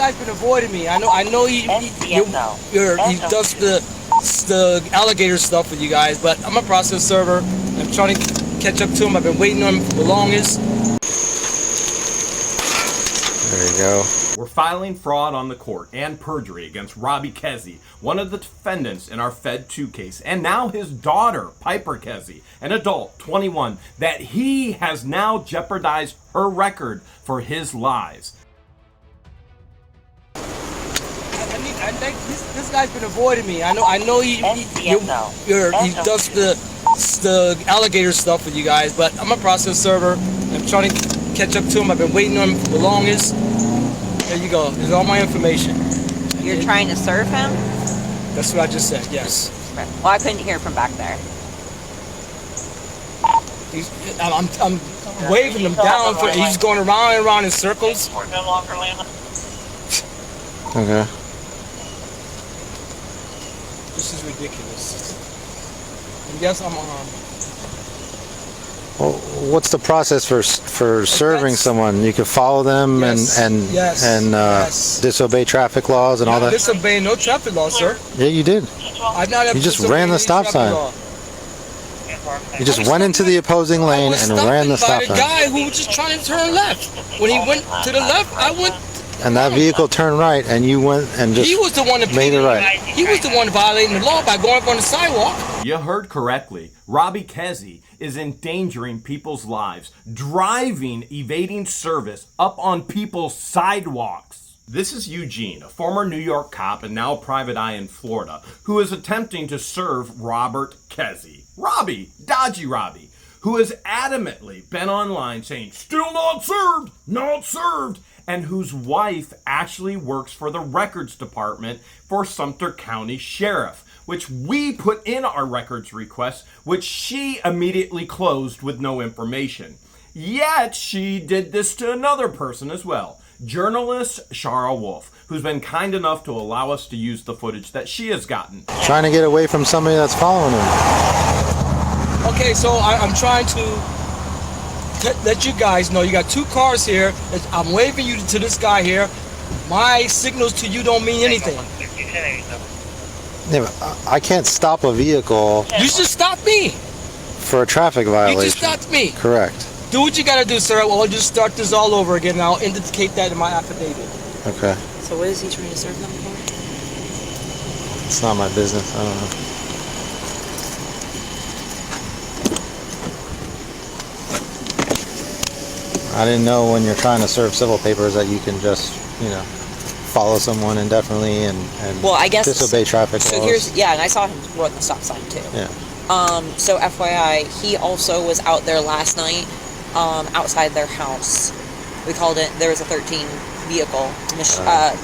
guy's been avoiding me. I know he does the alligator stuff with you guys, but I'm a process server. I'm trying to catch up to him. I've been waiting on him for the longest. There you go. We're filing fraud on the court and perjury against Robbie Keszey, one of the defendants in our Fed 2 case, and now his daughter, Piper Keszey, an adult, 21, that he has now jeopardized her record for his lies. I think this guy's been avoiding me. I know he does the alligator stuff with you guys, but I'm a process server. I'm trying to catch up to him. I've been waiting on him for the longest. There you go. There's all my information. You're trying to serve him? That's what I just said, yes. Well, I couldn't hear from back there. I'm waving him down. He's going around and around in circles. Okay. This is ridiculous. And yes, I'm Well, what's the process for serving someone? You can follow them and disobey traffic laws and all that. Disobey no traffic laws, sir. Yeah, you did. You just ran the stop sign. You just went into the opposing lane and ran the stop sign. The guy who was just trying to turn left. When he went to the left, I went. And that vehicle turned right, and you went and just made it right. He was the one violating the law by going up on the sidewalk. You heard correctly. Robbie Keszey is endangering people's lives, driving evading service up on people's sidewalks. This is Eugene, a former New York cop and now a private eye in Florida, who is attempting to serve Robert Keszey. Robbie, Dodgy Robbie, who has adamantly been online saying, "Still not served, not served," and whose wife actually works for the Records Department for Sumter County Sheriff, which we put in our records request, which she immediately closed with no information. Yet she did this to another person as well, journalist Shara Wolf, who's been kind enough to allow us to use the footage that she has gotten. Trying to get away from somebody that's following him. Okay, so I'm trying to let you guys know you got 2 cars here. I'm waving you to this guy here. My signals to you don't mean anything. Yeah, but I can't stop a vehicle. You should stop me. For a traffic violation. You just stopped me. Correct. Do what you gotta do, sir. Well, I'll just start this all over again, and I'll indicate that in my affidavit. Okay. So what is he trying to serve them for? It's not my business. I don't know. I didn't know when you're trying to serve civil papers that you can just, follow someone indefinitely and well, I guess disobey traffic laws. And I saw him run the stop sign too. Yeah. So FYI, he also was out there last night, outside their house. We called it, there was a 13 vehicle.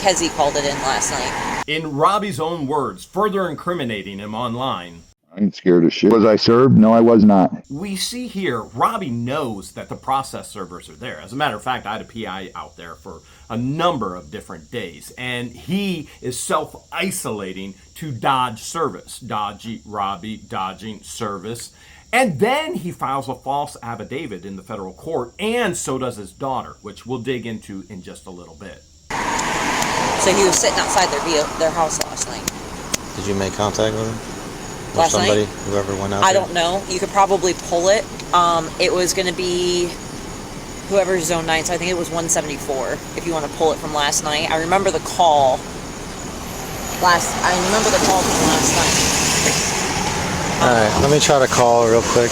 Keszey called it in last night. In Robbie's own words, further incriminating him online, I ain't scared of shit. Was I served? No, I was not. we see here, Robbie knows that the process servers are there. As a matter of fact, I had a PI out there for a number of different days, and he is self-isolating to dodge service. Dodgy Robbie, dodging service. And then he files a false affidavit in the federal court, and so does his daughter, which we'll dig into in just a little bit. So he was sitting outside their house last night. Did you make contact with him? Or Last somebody, night? whoever went out I there? don't know. You could probably pull it. It was going to be whoever's zone 9, so I think it was 174, if you want to pull it from last night. I remember the call. From last night. Alright, let me try to call real quick.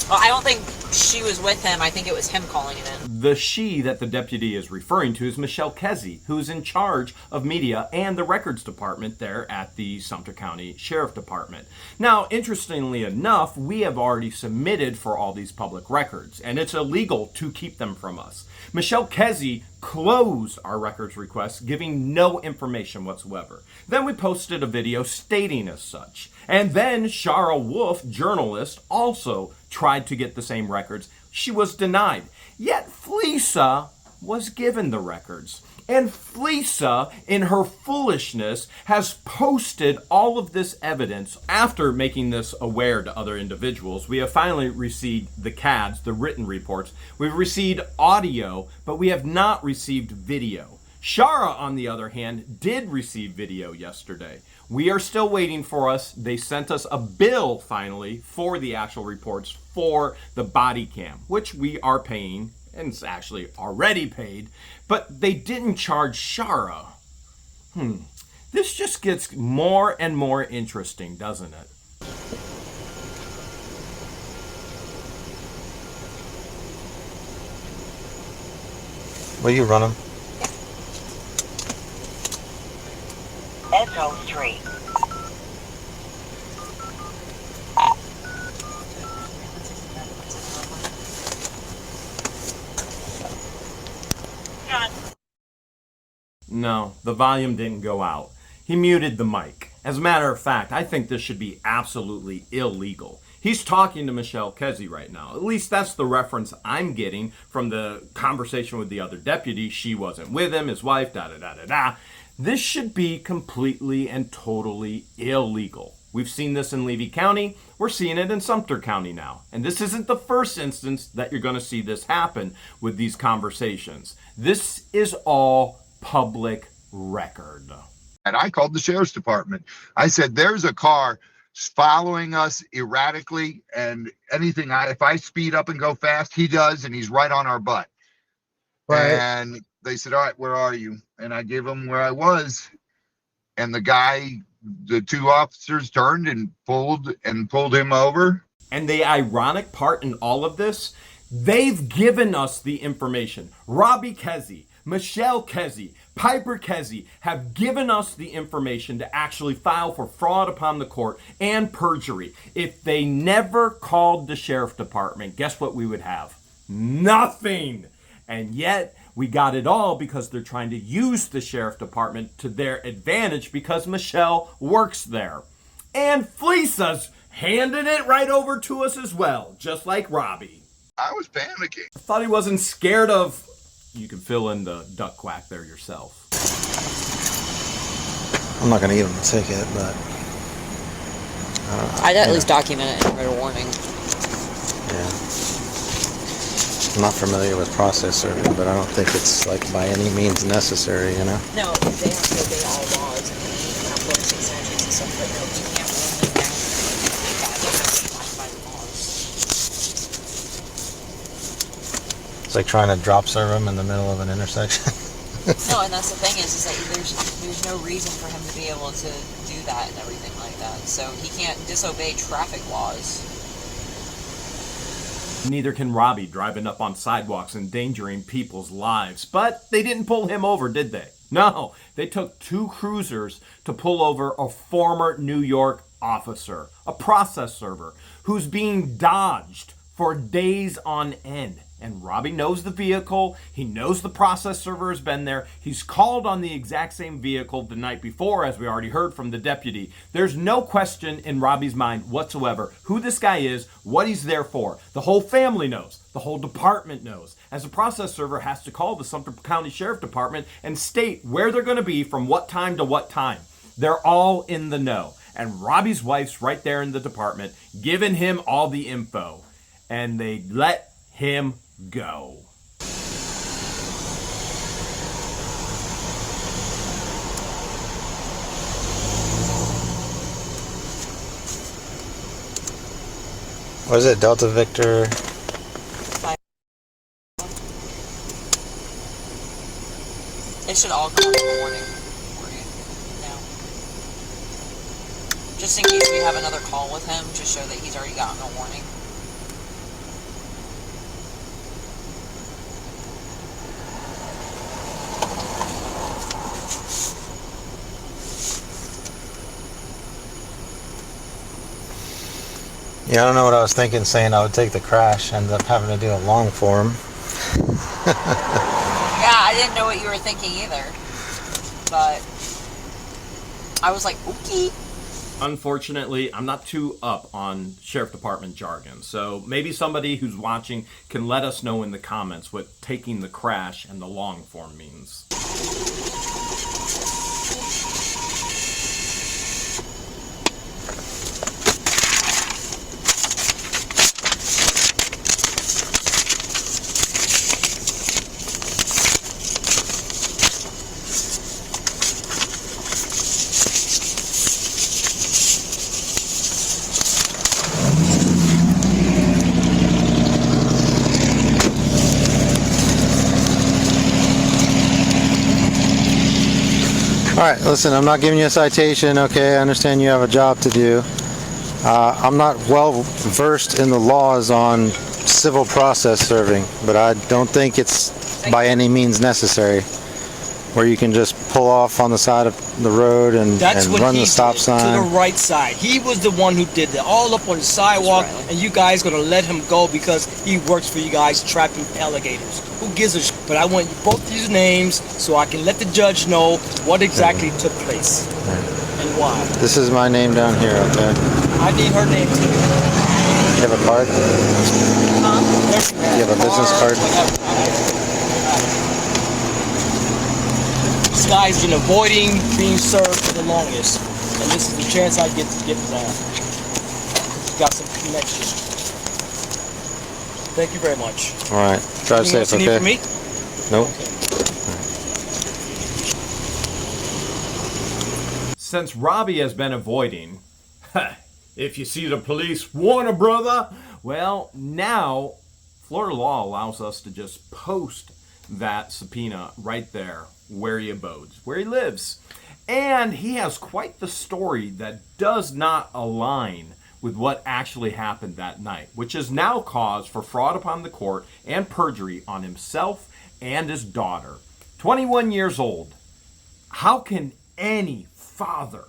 Well, I don't think she was with him. I think it was him calling it in. The she that the deputy is referring to is Michelle Keszey, who's in charge of media and the records department there at the Sumter County Sheriff Department. Now, interestingly enough, we have already submitted for all these public records, and it's illegal to keep them from us. Michelle Keszey closed our records requests, giving no information whatsoever. Then we posted a video stating as such. And then Shara Wolf, journalist, also tried to get the same records. She was denied. Yet Fleesa was given the records. And Fleesa, in her foolishness, has posted all of this evidence. After making this aware to other individuals, we have finally received the CADs, the written reports. We've received audio, but we have not received video. Shara, on the other hand, did receive video yesterday. We are still waiting for us. They sent us a bill, finally, for the actual reports for the body cam, which we are paying, and it's actually already paid, but they didn't charge Shara. This just gets more and more interesting, doesn't it? Will you run them? Edgell Street. No, the volume didn't go out. He muted the mic. As a matter of fact, I think this should be absolutely illegal. He's talking to Hale Headquarters right now. At least that's the reference I'm getting from the conversation with the other deputy. She wasn't with him, his wife, da-da-da-da-da. This should be completely and totally illegal. We've seen this in Levy County. We're seeing it in Sumter County now. And this isn't the first instance that you're going to see this happen with these conversations. This is all public record. And I called the sheriff's department. I said, there's a car following us erratically, and anything, if I speed up and go fast, he does, and he's right on our butt. Right. And they said, all right, where are you? And I gave them where I was. And the two officers turned and pulled him over. And the ironic part in all of this, they've given us the information. Robbie Keszey, Hale Keszey, Piper Keszey have given us the information to actually file for fraud upon the court and perjury. If they never called the sheriff department, guess what we would have? Nothing. And yet we got it all because they're trying to use the sheriff department to their advantage because Michelle works there. And fleece us, handing it right over to us as well, just like Robbie. I was panicking. I thought he wasn't scared of... You can fill in the duck quack there yourself. I'm not going to give him a ticket, but... I'd at least document it and write a warning. Yeah. I'm not familiar with process serving, but I don't think it's like by any means necessary, you know? No, they have to obey all laws and they have books and statutes and stuff, but no, you can't run them down like that. They have to abide by the laws. It's like trying to drop serve him in the middle of an intersection. No, and that's the thing is that there's no reason for him to be able to do that and everything like that. So he can't disobey traffic laws. Neither can Robbie driving up on sidewalks endangering people's lives. But they didn't pull him over, did they? No, they took two cruisers to pull over a former New York officer, a process server, who's being dodged for days on end. And Robbie knows the vehicle. He knows the process server has been there. He's called on the exact same vehicle the night before, as we already heard from the deputy. There's no question in Robbie's mind whatsoever who this guy is, what he's there for. The whole family knows. The whole department knows. As a process server has to call the Sumter County Sheriff Department and state where they're going to be from what time to what time. They're all in the know. And Robbie's wife's right there in the department giving him all the info. And they let him go. What is it? Delta Victor? It should all come in the morning for you now. Just in case we have another call with him, just show that he's already gotten a warning. Yeah, I don't know what I was thinking, saying I would take the crash, ended up having to do a long form. Yeah, I didn't know what you were thinking either. But I was like, okay. Unfortunately, I'm not too up on Sheriff Department jargon, so maybe somebody who's watching can let us know in the comments what taking the crash and the long form means. Alright, listen, I'm not giving you a citation, okay? I understand you have a job to do. I'm not well versed in the laws on civil process serving, but I don't think it's by any means necessary, where you can just pull off on the side of the road and run the stop sign. To the right side. He was the one who did that, all up on the sidewalk, and you guys gonna let him go because he works for you guys trapping alligators. Who gives a sh? But I want both these names so I can let the judge know what exactly took place and why. This is my name down here, okay? I need her name too. You have a card? You have a business card? This guy's been avoiding being served for the longest, and this is the chance I get to get to that. He's got some connection. Thank you very much. All right. Drive safe, okay? Anything else you need from me? Nope. Okay. Since Robbie has been avoiding, if you see the police, warn a brother. Well, now Florida law allows us to just post that subpoena right there where he abodes, where he lives. And he has quite the story that does not align with what actually happened that night, which is now cause for fraud upon the court and perjury on himself and his daughter. 21 years old. How can any father,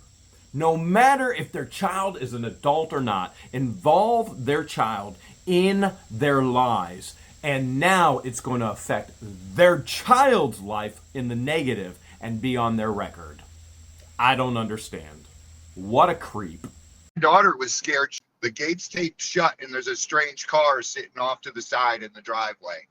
no matter if their child is an adult or not, involve their child in their lies? And now it's going to affect their child's life in the negative and be on their record. I don't understand. What a creep. My daughter was scared. The gate's taped shut and there's a strange car sitting off to the side in the driveway.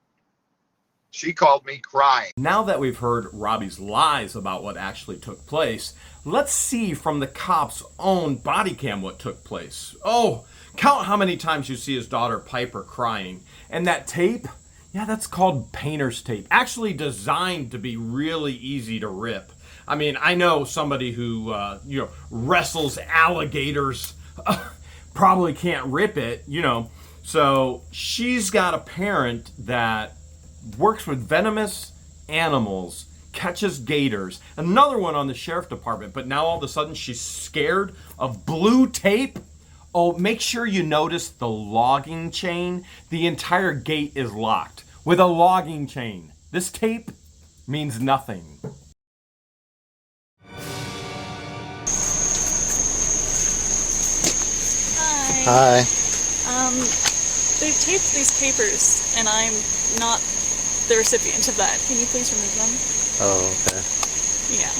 She called me crying. Now that we've heard Robbie's lies about what actually took place, let's see from the cop's own body cam what took place. Oh, count how many times you see his daughter Piper crying. And that tape, yeah, that's called painter's tape. Actually designed to be really easy to rip. I mean, I know somebody who, wrestles alligators probably can't rip it, So she's got a parent that works with venomous animals, catches gators. Another one on the sheriff department, but now all of a sudden she's scared of blue tape. Oh, make sure you notice the logging chain. The entire gate is locked with a logging chain. This tape means nothing. Hi. They've taped these papers, and I'm not the recipient of that. Can you please remove them? Oh, okay. Yeah.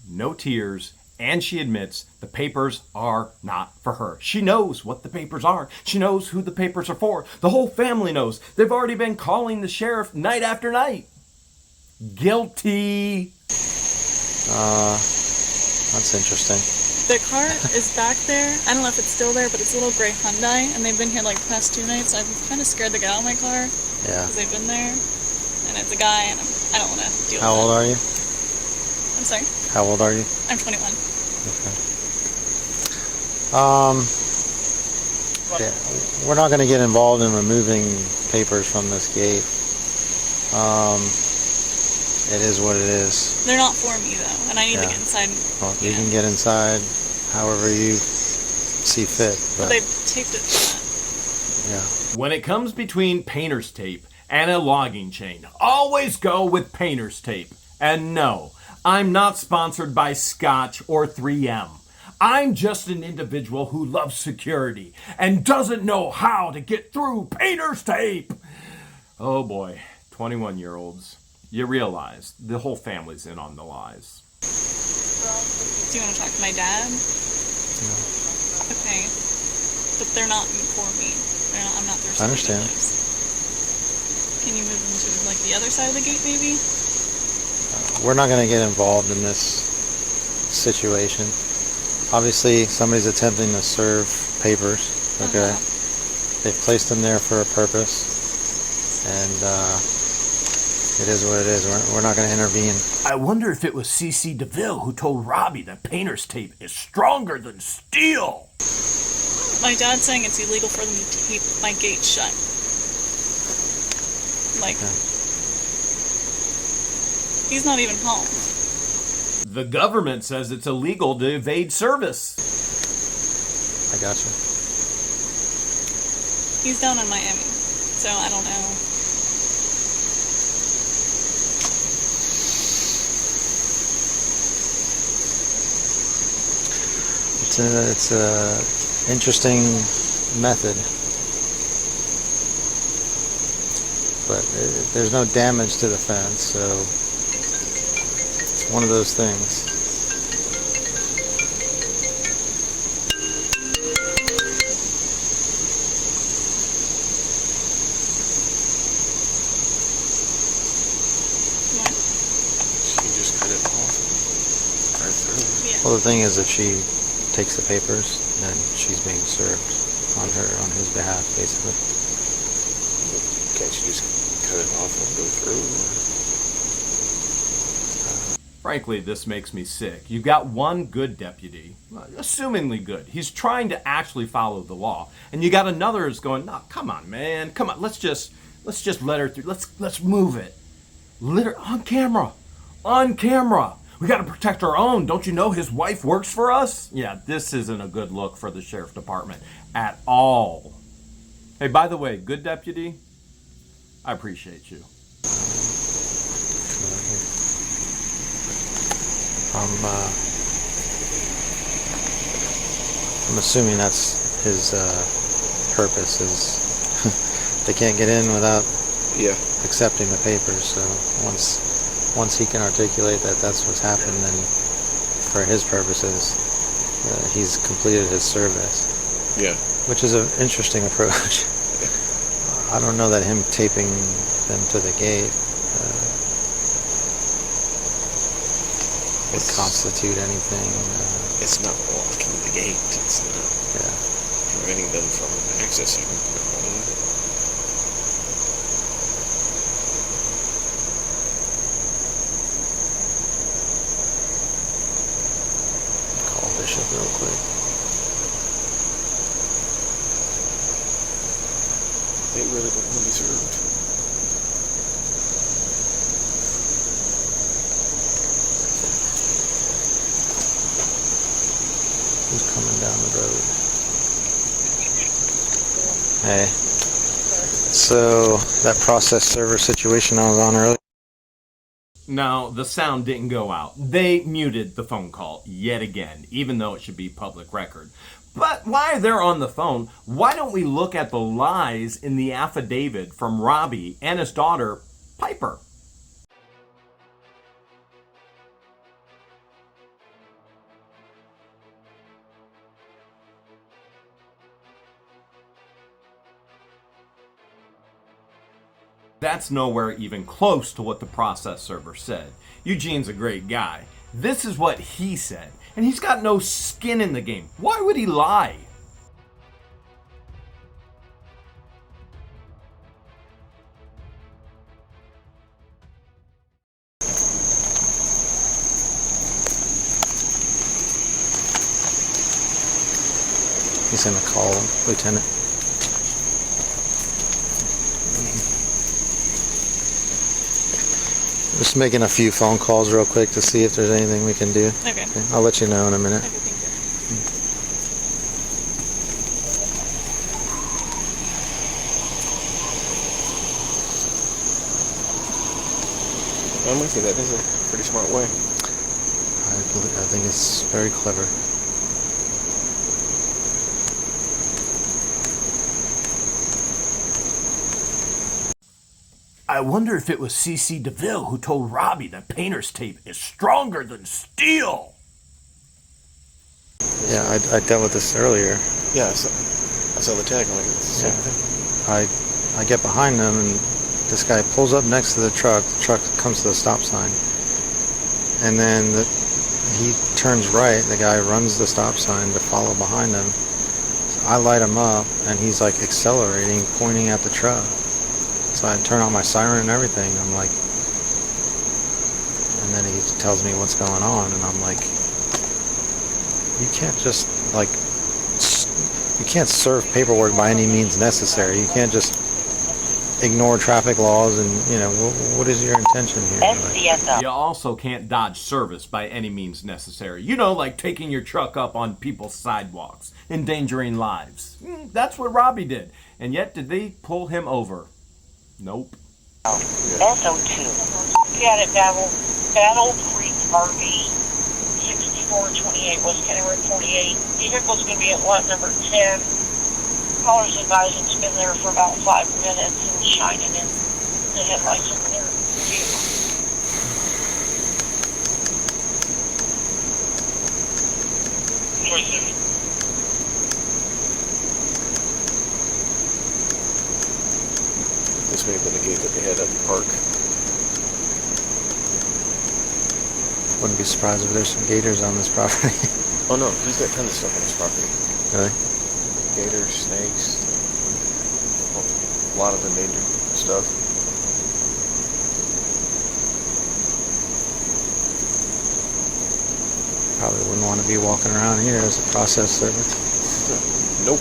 No tears, and she admits the papers are not for her. She knows what the papers are. She knows who the papers are for. The whole family knows. They've already been calling the sheriff night after night. Guilty. That's interesting. The car is back there. I don't know if it's still there, but it's a little gray Hyundai, and they've been here like the past 2 nights. I'm kind of scared to get out of my car. Yeah. Because they've been there, and it's a guy, and I don't want to deal with it. How old are you? I'm sorry? How old are you? I'm 21. Okay. Yeah, we're not going to get involved in removing papers from this gate. It is what it is. They're not for me, though, and I need to get inside. Well, you can get inside however you see fit. But they've taped it for that. Yeah. When it comes between painter's tape and a logging chain, always go with painter's tape. And no, I'm not sponsored by Scotch or 3M. I'm just an individual who loves security and doesn't know how to get through painter's tape. Oh boy, 21-year-olds. You realize the whole family's in on the lies. Do you want to talk to my dad? No. Okay. But they're not for me. I'm not their I understand. Can you move them to like the other side of the gate, maybe? We're not going to get involved in this situation. Obviously, somebody's attempting to serve papers. Okay. They've placed them there for a purpose. And, it is what it is. We're not going to intervene. I wonder if it was C.C. DeVille who told Robbie that painter's tape is stronger than steel. My dad's saying it's illegal for them to tape my gate shut. Like, he's not even home. The government says it's illegal to evade service. I gotcha. He's down in Miami, so I don't know. It's a interesting method, but there's no damage to the fence, so it's one of those things. She just cut it off right through. Yeah. Well, the thing is, if she takes the papers, then she's being served on his behalf, basically. Can't you just cut it off and go through? Frankly, this makes me sick. You've got one good deputy, assumingly good. He's trying to actually follow the law. And you got another who's going, no, come on, man. Come on, let's just let her through. Let's move it. Let her on camera. On camera. We got to protect our own. Don't you know his wife works for us? Yeah, this isn't a good look for the sheriff department at all. Hey, by the way, good deputy, I appreciate you. I'm assuming that's his purpose is they can't get in without accepting the papers. So once he can articulate that that's what's happened, then for his purposes, he's completed his service. Yeah. Which is an interesting approach. I don't know that him taping them to the gate would constitute anything. It's not blocking the gate. It's not preventing them from accessing. Call Bishop real quick. They really don't want to be served. Who's coming down the road? Hey. So, that process server situation I was on earlier. No, the sound didn't go out. They muted the phone call yet again, even though it should be public record. But while they're on the phone, why don't we look at the lies in the affidavit from Robbie and his daughter, Piper? That's nowhere even close to what the process server said. Eugene's a great guy. This is what he said, and he's got no skin in the game. Why would he lie? He's gonna call him, Lieutenant. Just making a few phone calls real quick to see if there's anything we can do. Okay. I'll let you know in a minute. Okay, thank you. I'm with you. That is a pretty smart way. I think it's very clever. I wonder if it was C.C. DeVille who told Robbie that painter's tape is stronger than steel. Yeah, I dealt with this earlier. Yeah, I saw the tag. I'm like, it's the same thing. I get behind them, and this guy pulls up next to the truck. The truck comes to the stop sign, and then he turns right. The guy runs the stop sign to follow behind him. So I light him up, and he's like accelerating, pointing at the truck. So I turn on my siren and everything. I'm like, and then he tells me what's going on, and I'm like, you can't just like, you can't serve paperwork by any means necessary. You can't just ignore traffic laws, and what is your intention here? You also can't dodge service by any means necessary. Like taking your truck up on people's sidewalks, endangering lives. That's what Robbie did. And yet, did they pull him over? Nope. SO2. Got it, Battle Creek RV, 6428 West County Road 48. Vehicle's going to be at lot number 10. Callers advise it's been there for about 5 minutes and shining in the headlights of their vehicle. This may have been the gate that they had at the park. Wouldn't be surprised if there's some gators on this property. Oh no, he's got tons of stuff on his property. Really? Gators, snakes, a lot of endangered stuff. Probably wouldn't want to be walking around here as a process server. Nope.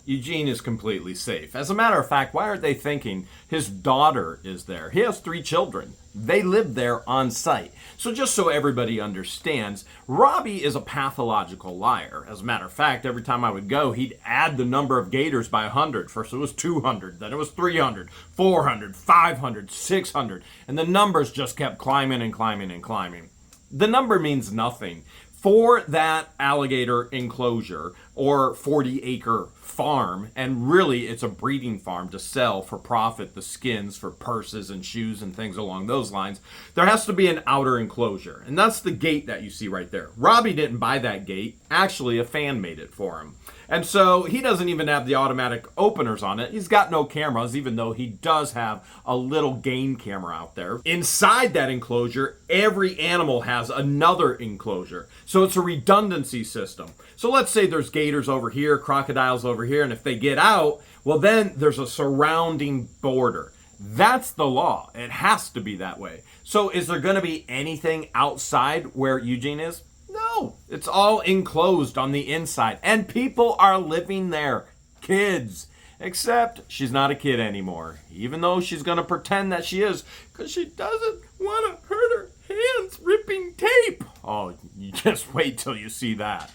Eugene is completely safe. As a matter of fact, why aren't they thinking his daughter is there? He has 3 children. They live there on site. So just so everybody understands, Robbie is a pathological liar. As a matter of fact, every time I would go, he'd add the number of gators by 100. First it was 200, then it was 300, 400, 500, 600, and the numbers just kept climbing and climbing and climbing. The number means nothing. For that alligator enclosure or 40-acre farm, and really it's a breeding farm to sell for profit the skins for purses and shoes and things along those lines, there has to be an outer enclosure. And that's the gate that you see right there. Robbie didn't buy that gate. Actually, a fan made it for him. And so he doesn't even have the automatic openers on it. He's got no cameras, even though he does have a little game camera out there. Inside that enclosure, every animal has another enclosure. So it's a redundancy system. So let's say there's gators over here, crocodiles over here, and if they get out, well then there's a surrounding border. That's the law. It has to be that way. So is there going to be anything outside where Eugene is? No, it's all enclosed on the inside, and people are living there, kids. Except she's not a kid anymore, even though she's going to pretend that she is, because she doesn't want to hurt her hands ripping tape. Oh, you just wait till you see that.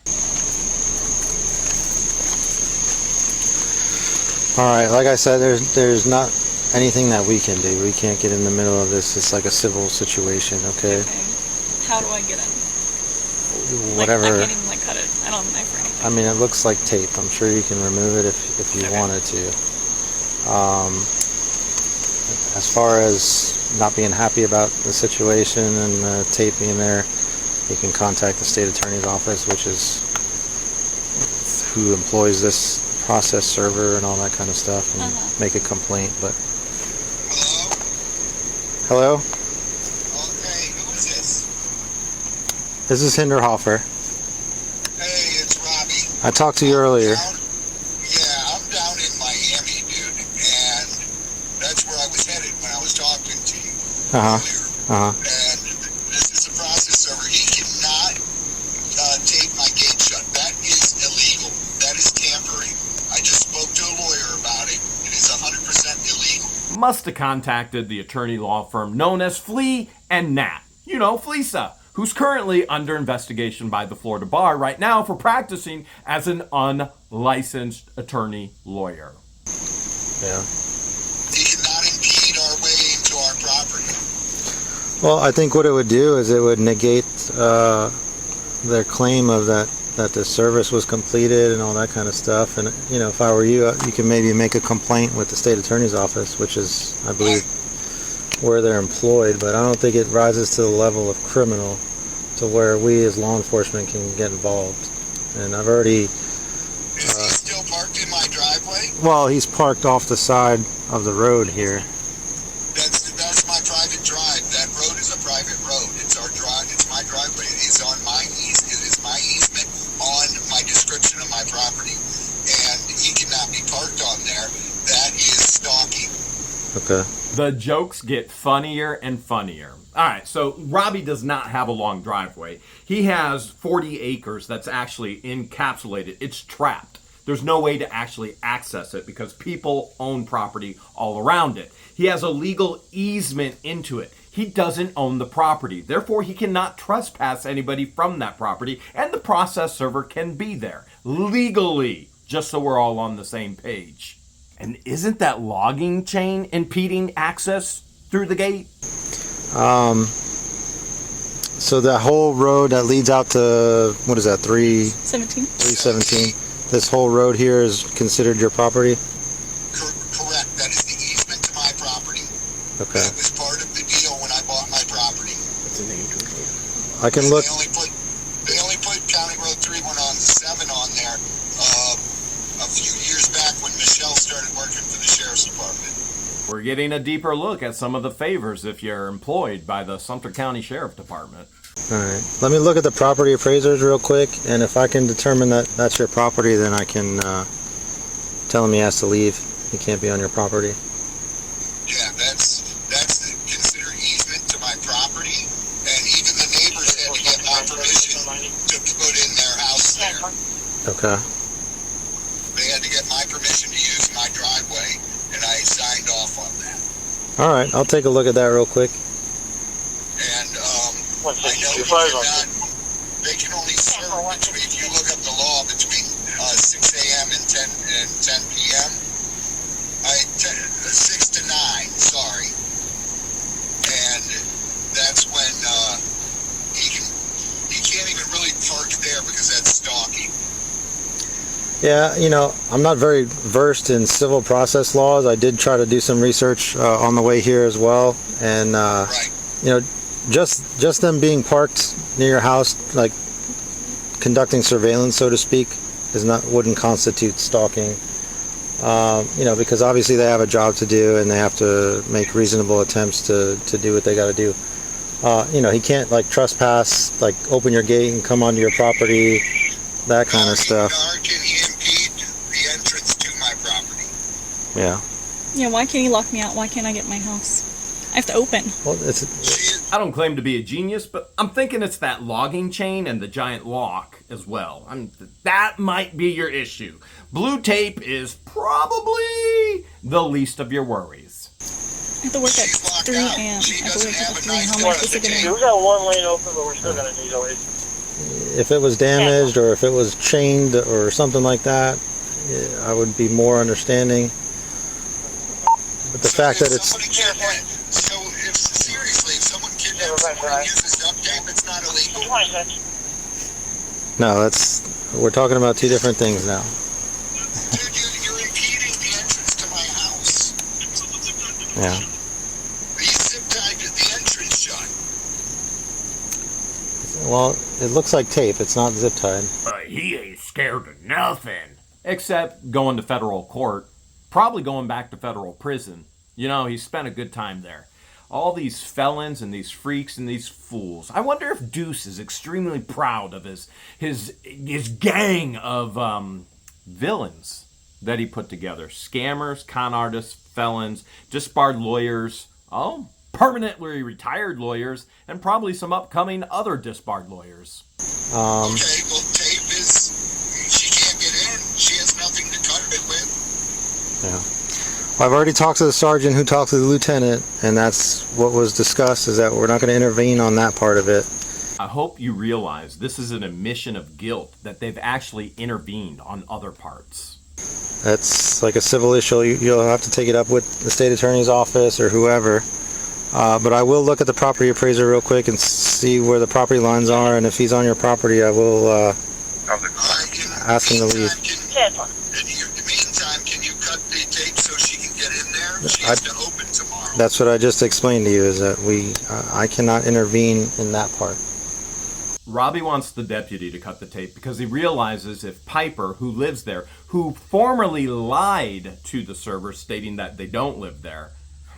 All right, like I said, there's not anything that we can do. We can't get in the middle of this. It's like a civil situation, okay? How do I get in? Whatever. I can't even cut it. I don't have a knife or anything. I mean, it looks like tape. I'm sure you can remove it if you wanted to. As far as not being happy about the situation and the tape being there, you can contact the state attorney's office, which is who employs this process server and all that kind of stuff, and make a complaint. But hello? Okay, who is this? This is Hinderhofer. Hey, it's Robbie. I talked to you earlier. Yeah, I'm down in Miami, dude, and that's where I was headed when I was talking to you earlier. And this is a process server. He cannot tape my gate shut. That is illegal. That is tampering. I just spoke to a lawyer about it. It is 100% illegal. Must have contacted the attorney law firm known as Flea and Nat. You know, Fleesa, who's currently under investigation by the Florida bar right now for practicing as an unlicensed attorney lawyer. Yeah. He cannot impede our way into our property. Well, I think what it would do is it would negate their claim of that the service was completed and all that kind of stuff. And if I were you, you can maybe make a complaint with the state attorney's office, which is, I believe, where they're employed. But I don't think it rises to the level of criminal to where we as law enforcement can get involved. And I've already... Is he still parked in my driveway? Well, he's parked off the side of the road here. That's my private drive. That road is a private road. It's our drive. It's my driveway. It is on my easement. It is my easement on my description of my property, and he cannot be parked on there. That is stalking. Okay. The jokes get funnier and funnier. All right, so Robbie does not have a long driveway. He has 40 acres that's actually encapsulated. It's trapped. There's no way to actually access it because people own property all around it. He has a legal easement into it. He doesn't own the property. Therefore, he cannot trespass anybody from that property, and the process server can be there legally, just so we're all on the same page. And isn't that logging chain impeding access through the gate? So that whole road that leads out to, what is that, 17. 317? This whole road here is considered your property? Correct. That is the easement to my property. Okay. That was part of the deal when I bought my property. I can look. They only put County Road 317 on there a few years back when Michelle started working for the Sheriff's Department. We're getting a deeper look at some of the favors if you're employed by the Sumter County Sheriff Department. All right. Let me look at the property appraisers real quick, and if I can determine that that's your property, then I can tell him he has to leave. He can't be on your property. Yeah, that's the considered easement to my property, and even the neighbors had to get my permission to put in their house there. Okay. They had to get my permission to use my driveway, and I signed off on that. All right. I'll take a look at that real quick. And I know they can only serve between, if you look up the law, between 6 a.m. and 10 p.m. 6 to 9, sorry. And that's when he can't even really park there because that's stalking. Yeah, you know, I'm not very versed in civil process laws. I did try to do some research on the way here as well, and Right. you know, just them being parked near your house, like conducting surveillance, so to speak, wouldn't constitute stalking. You know, because obviously they have a job to do and they have to make reasonable attempts to do what they got to do. You know, he can't like trespass, like open your gate and come onto your property, that kind of stuff. Nor can he impede the entrance to my property. Yeah. Yeah, why can't he lock me out? Why can't I get my house? I have to open. Well, I don't claim to be a genius, but I'm thinking it's that logging chain and the giant lock as well. That might be your issue. Blue tape is probably the least of your worries. I have to work at She's locked 3 out. a.m. She I have to doesn't wake up have at a 3. nice How door much is it to going get to in. be? We got one lane open, but we're still gonna need a if it was damaged or if it was chained or something like that, I would be more understanding. But the fact that it's Seriously, if someone kidnaps someone and uses duct tape, it's not illegal. 26. no, we're talking about two different things now. Dude, you're impeding the entrance to my house. Yeah. He zip tied the entrance shut. Well, it looks like tape. It's not zip tied. He ain't scared of nothing. Except going to federal court. Probably going back to federal prison. You know, he spent a good time there. All these felons and these freaks and these fools. I wonder if Deuce is extremely proud of his gang of villains that he put together. Scammers, con artists, felons, disbarred lawyers, permanently retired lawyers, and probably some upcoming other disbarred lawyers. Okay, well, tape is, she can't get in. She has nothing to cut it with. Yeah. Well, I've already talked to the sergeant who talked to the lieutenant, and that's what was discussed, is that we're not going to intervene on that part of it. I hope you realize this is an admission of guilt, that they've actually intervened on other parts. That's like a civil issue. You'll have to take it up with the state attorney's office or whoever. But I will look at the property appraiser real quick and see where the property lines are, and if he's on your property, I will ask him to leave. In the meantime, can you cut the tape so she can get in there? She has to open tomorrow. That's what I just explained to you, is that I cannot intervene in that part. Robbie wants the deputy to cut the tape because he realizes if Piper, who lives there, who formerly lied to the server stating that they don't live there,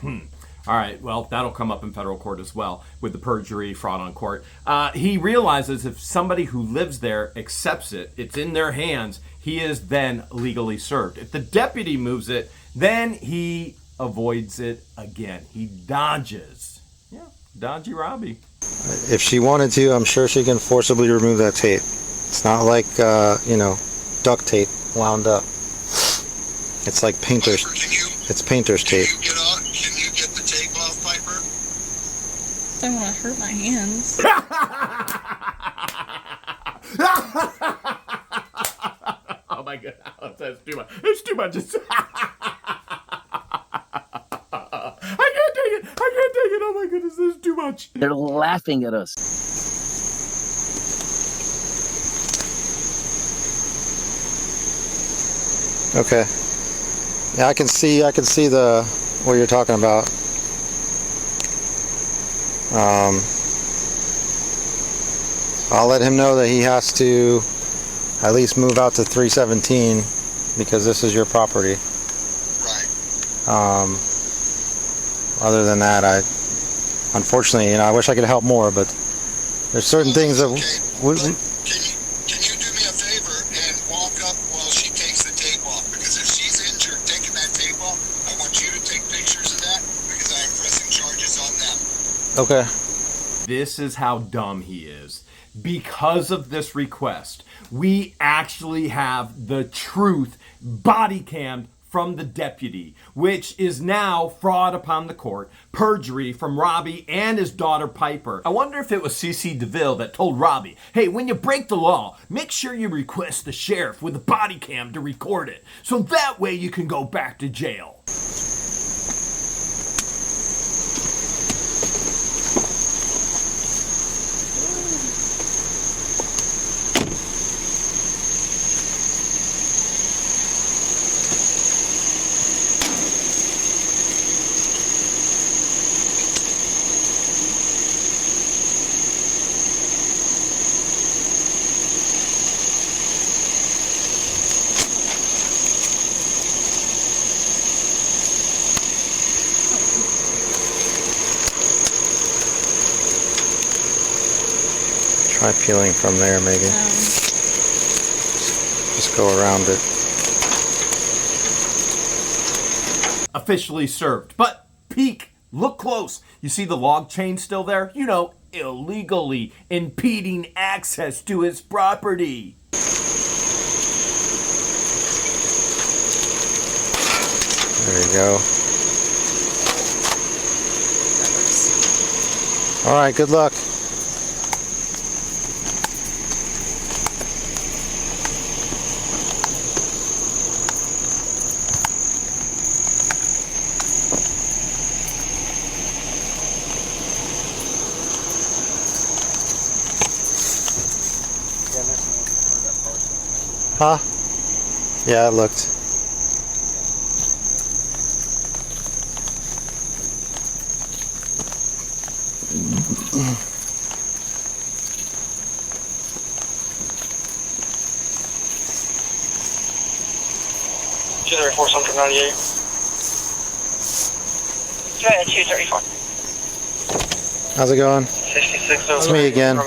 all right, well, that'll come up in federal court as well with the perjury, fraud on court. He realizes if somebody who lives there accepts it, it's in their hands, he is then legally served. If the deputy moves it, then he avoids it again. He dodges. Yeah, dodgy Robbie. If she wanted to, I'm sure she can forcibly remove that tape. It's not like, duct tape. wound up. It's like painter's. Piper, It's painter's tape. can you get the tape off, Piper? Don't want to hurt my hands. Oh my god, that's too much. It's too much. I can't take it. Oh my goodness, this is too much. They're laughing at us. Okay. Yeah, I can see the what you're talking about. I'll let him know that he has to at least move out to 317 because this is your property. Right. Other than that, unfortunately, I wish I could help more, but there's certain things that Can you do me a favor and walk up while she takes the tape off? Because if she's injured taking that tape off, I want you to take pictures of that because I am pressing charges on them. Okay. This is how dumb he is. Because of this request, we actually have the truth body cammed from the deputy, which is now fraud upon the court, perjury from Robbie and his daughter Piper. I wonder if it was CC DeVille that told Robbie, hey, when you break the law, make sure you request the sheriff with a body cam to record it, so that way you can go back to jail. Try peeling from there, maybe. Just go around it. Officially served. But peek, look close. You see the log chain still there? Illegally impeding access to his property. There you go. All right, good luck. Huh? Yeah, it looked. January 4, Sumter 98. January 234. How's it going? 66. It's me again.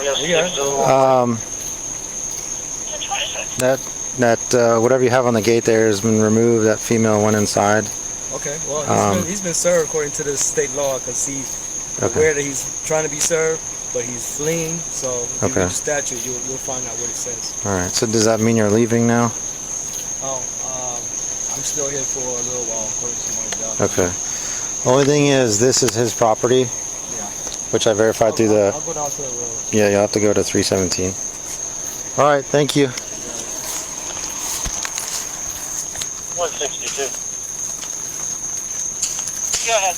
That whatever you have on the gate there has been removed. That female went inside. Okay, well, he's been served according to the state law because he's aware that he's trying to be served, but he's fleeing. So if you read the statute, you'll find out what it says. All right. So does that mean you're leaving now? Oh, I'm still here for a little while according to my job. Okay. Only thing is, this is his property, which I verified through the. I'll go down to the road. Yeah, you'll have to go to 317. All right. Thank you. 162. Go ahead.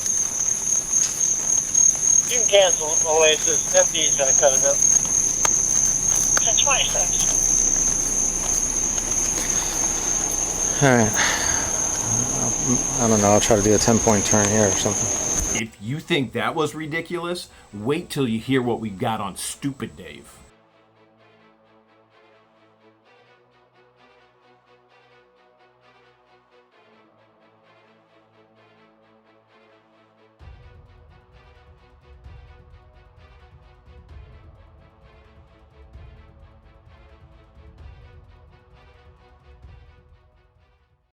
You can cancel Oasis. FD's gonna cut it up. 1026. All right. I don't know. I'll try to do a 10-point turn here or something. If you think that was ridiculous, wait till you hear what we got on Stupid Dave.